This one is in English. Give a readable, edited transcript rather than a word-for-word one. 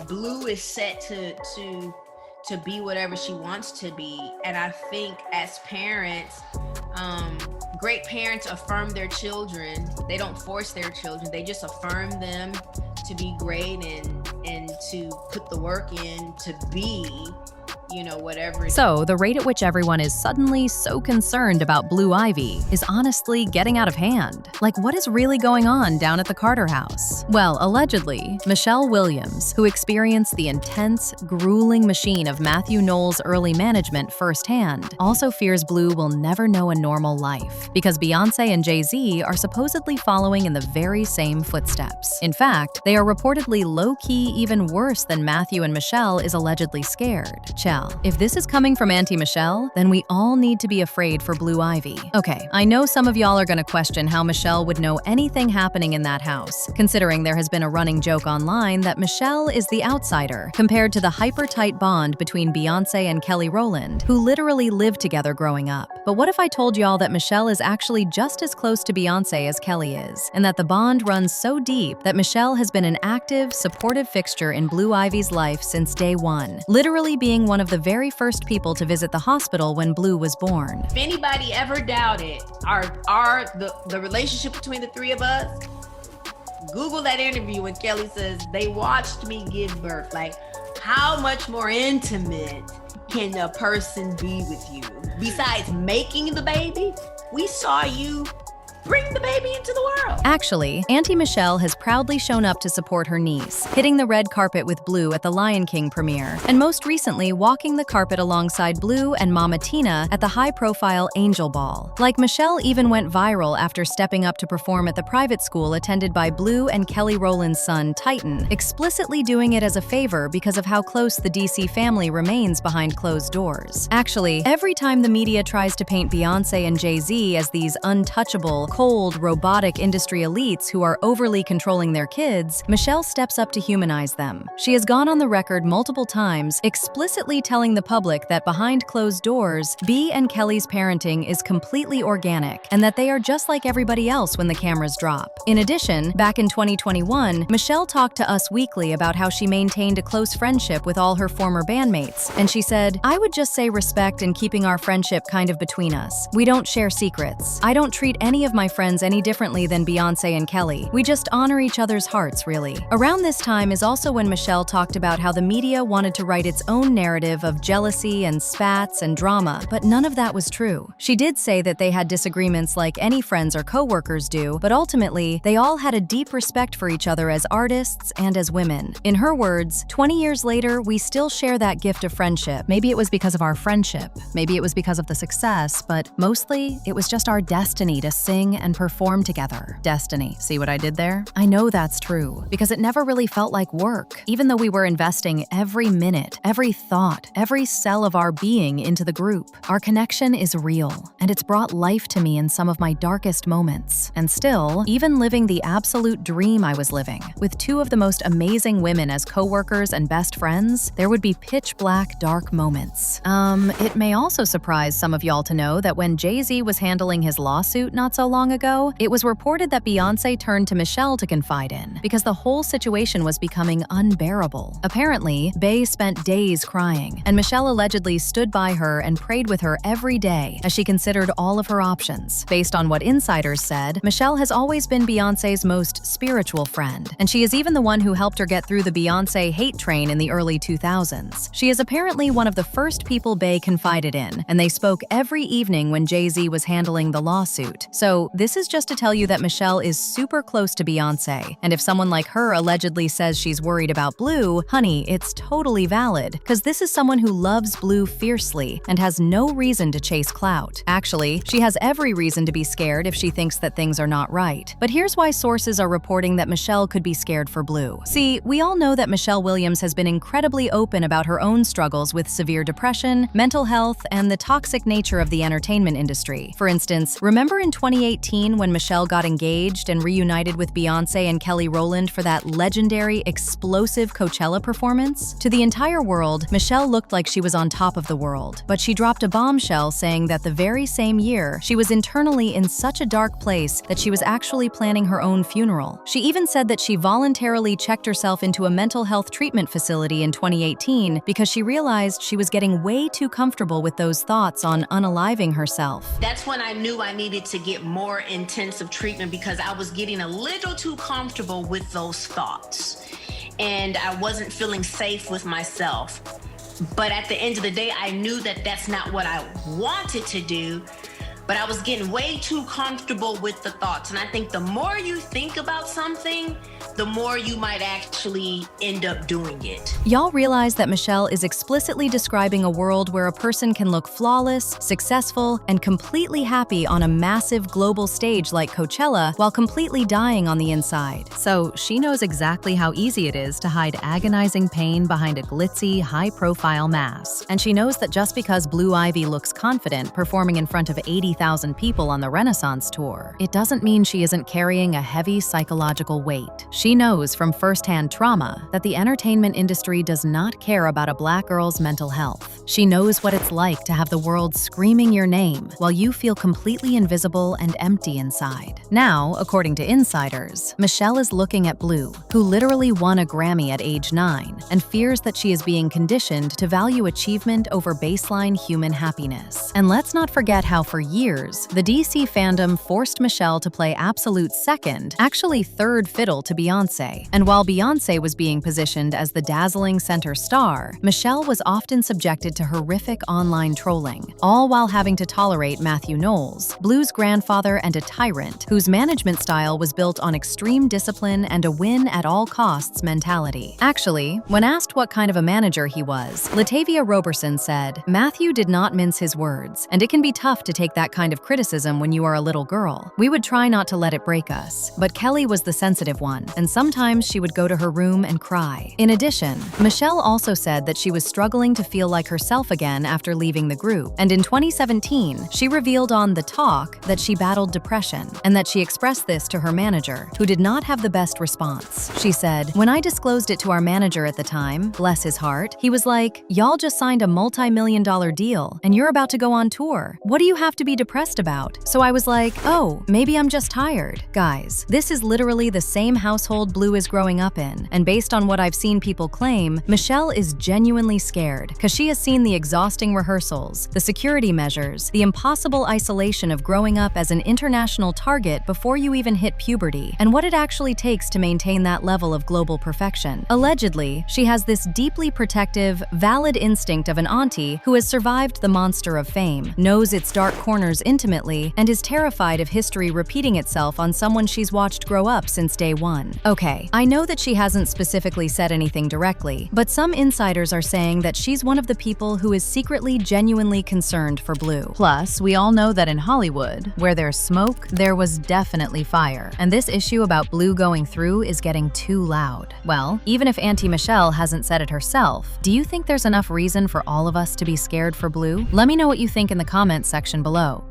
Blue is set to be whatever she wants to be. And I think as parents, great parents affirm their children. They don't force their children. They just affirm them to be great and to put the work in to be, whatever. So, the rate at which everyone is suddenly so concerned about Blue Ivy is honestly getting out of hand. Like, what is really going on down at the Carter house? Well, allegedly, Michelle Williams, who experienced the intense, grueling machine of Mathew Knowles' early management firsthand, also fears Blue will never know a normal life, because Beyonce and Jay Z are supposedly following in the very same footsteps. In fact, they are reportedly low-key even worse than Mathew and Michelle is allegedly scared. If this is coming from Auntie Michelle, then we all need to be afraid for Blue Ivy. Okay, I know some of y'all are gonna question how Michelle would know anything happening in that house, considering there has been a running joke online that Michelle is the outsider, compared to the hyper-tight bond between Beyonce and Kelly Rowland, who literally lived together growing up. But what if I told y'all that Michelle is actually just as close to Beyonce as Kelly is, and that the bond runs so deep that Michelle has been an active, supportive fixture in Blue Ivy's life since day one, literally being one of the very first people to visit the hospital when Blue was born. If anybody ever doubted the relationship between the three of us, Google that interview when Kelly says, they watched me give birth. Like, how much more intimate can a person be with you? Besides making the baby, we saw you bring the baby into the world. Actually, Auntie Michelle has proudly shown up to support her niece, hitting the red carpet with Blue at the Lion King premiere, and most recently walking the carpet alongside Blue and Mama Tina at the high-profile Angel Ball. Like, Michelle even went viral after stepping up to perform at the private school attended by Blue and Kelly Rowland's son, Titan, explicitly doing it as a favor because of how close the DC family remains behind closed doors. Actually, every time the media tries to paint Beyonce and Jay Z as these untouchable, cold, robotic industry elites who are overly controlling their kids, Michelle steps up to humanize them. She has gone on the record multiple times, explicitly telling the public that behind closed doors, B and Kelly's parenting is completely organic, and that they are just like everybody else when the cameras drop. In addition, back in 2021, Michelle talked to Us Weekly about how she maintained a close friendship with all her former bandmates, and she said, "I would just say respect and keeping our friendship kind of between us. We don't share secrets. I don't treat any of my friends any differently than Beyonce and Kelly. We just honor each other's hearts, really." Around this time is also when Michelle talked about how the media wanted to write its own narrative of jealousy and spats and drama, but none of that was true. She did say that they had disagreements like any friends or co-workers do, but ultimately, they all had a deep respect for each other as artists and as women. In her words, 20 years later, we still share that gift of friendship. Maybe it was because of our friendship, maybe it was because of the success, but mostly, it was just our destiny to sing and perform together. Destiny. See what I did there? I know that's true, because it never really felt like work, even though we were investing every minute, every thought, every cell of our being into the group. Our connection is real, and it's brought life to me in some of my darkest moments. And still, even living the absolute dream I was living, with two of the most amazing women as co-workers and best friends, there would be pitch black, dark moments. It may also surprise some of y'all to know that when Jay Z was handling his lawsuit not so long ago, it was reported that Beyonce turned to Michelle to confide in, because the whole situation was becoming unbearable. Apparently, Bey spent days crying, and Michelle allegedly stood by her and prayed with her every day as she considered all of her options. Based on what insiders said, Michelle has always been Beyonce's most spiritual friend, and she is even the one who helped her get through the Beyonce hate train in the early 2000s. She is apparently one of the first people Bey confided in, and they spoke every evening when Jay Z was handling the lawsuit. So this is just to tell you that Michelle is super close to Beyonce, and if someone like her allegedly says she's worried about Blue, honey, it's totally valid, because this is someone who loves Blue fiercely and has no reason to chase clout. Actually, she has every reason to be scared if she thinks that things are not right. But here's why sources are reporting that Michelle could be scared for Blue. See, we all know that Michelle Williams has been incredibly open about her own struggles with severe depression, mental health, and the toxic nature of the entertainment industry. For instance, remember in 2018 2018 when Michelle got engaged and reunited with Beyonce and Kelly Rowland for that legendary, explosive Coachella performance? To the entire world, Michelle looked like she was on top of the world, but she dropped a bombshell saying that the very same year, she was internally in such a dark place that she was actually planning her own funeral. She even said that she voluntarily checked herself into a mental health treatment facility in 2018 because she realized she was getting way too comfortable with those thoughts on unaliving herself. That's when I knew I needed to get more intensive treatment because I was getting a little too comfortable with those thoughts. And I wasn't feeling safe with myself. But at the end of the day, I knew that that's not what I wanted to do. But I was getting way too comfortable with the thoughts. And I think the more you think about something, the more you might actually end up doing it. Y'all realize that Michelle is explicitly describing a world where a person can look flawless, successful, and completely happy on a massive global stage like Coachella while completely dying on the inside. So she knows exactly how easy it is to hide agonizing pain behind a glitzy, high-profile mask. And she knows that just because Blue Ivy looks confident performing in front of 80,000 people on the Renaissance tour, it doesn't mean she isn't carrying a heavy psychological weight. She knows from firsthand trauma that the entertainment industry does not care about a Black girl's mental health. She knows what it's like to have the world screaming your name while you feel completely invisible and empty inside. Now, according to insiders, Michelle is looking at Blue, who literally won a Grammy at age 9, and fears that she is being conditioned to value achievement over baseline human happiness. And let's not forget how for years, the DC fandom forced Michelle to play absolute second, actually third fiddle to Beyonce. And while Beyonce was being positioned as the dazzling center star, Michelle was often subjected to horrific online trolling, all while having to tolerate Mathew Knowles, Blue's grandfather and a tyrant, whose management style was built on extreme discipline and a win-at-all-costs mentality. Actually, when asked what kind of a manager he was, Latavia Roberson said, "Mathew did not mince his words, and it can be tough to take that kind of criticism when you are a little girl. We would try not to let it break us." But Kelly was the sensitive one, and sometimes she would go to her room and cry. In addition, Michelle also said that she was struggling to feel like herself again after leaving the group, and in 2017, she revealed on The Talk that she battled depression, and that she expressed this to her manager, who did not have the best response. She said, "When I disclosed it to our manager at the time, bless his heart, he was like, 'Y'all just signed a multi-million-dollar deal, and you're about to go on tour. What do you have to be depressed about?' So I was like, oh, maybe I'm just tired." Guys, this is literally the same household Blue is growing up in, and based on what I've seen people claim, Michelle is genuinely scared, because she has seen the exhausting rehearsals, the security measures, the impossible isolation of growing up as an international target before you even hit puberty, and what it actually takes to maintain that level of global perfection. Allegedly, she has this deeply protective, valid instinct of an auntie who has survived the monster of fame, knows its dark corners intimately, and is terrified of history repeating itself on someone she's watched grow up since day one. Okay, I know that she hasn't specifically said anything directly, but some insiders are saying that she's one of the people who is secretly genuinely concerned for Blue. Plus, we all know that in Hollywood, where there's smoke, there was definitely fire, and this issue about Blue going through is getting too loud. Well, even if Auntie Michelle hasn't said it herself, do you think there's enough reason for all of us to be scared for Blue? Let me know what you think in the comments section below.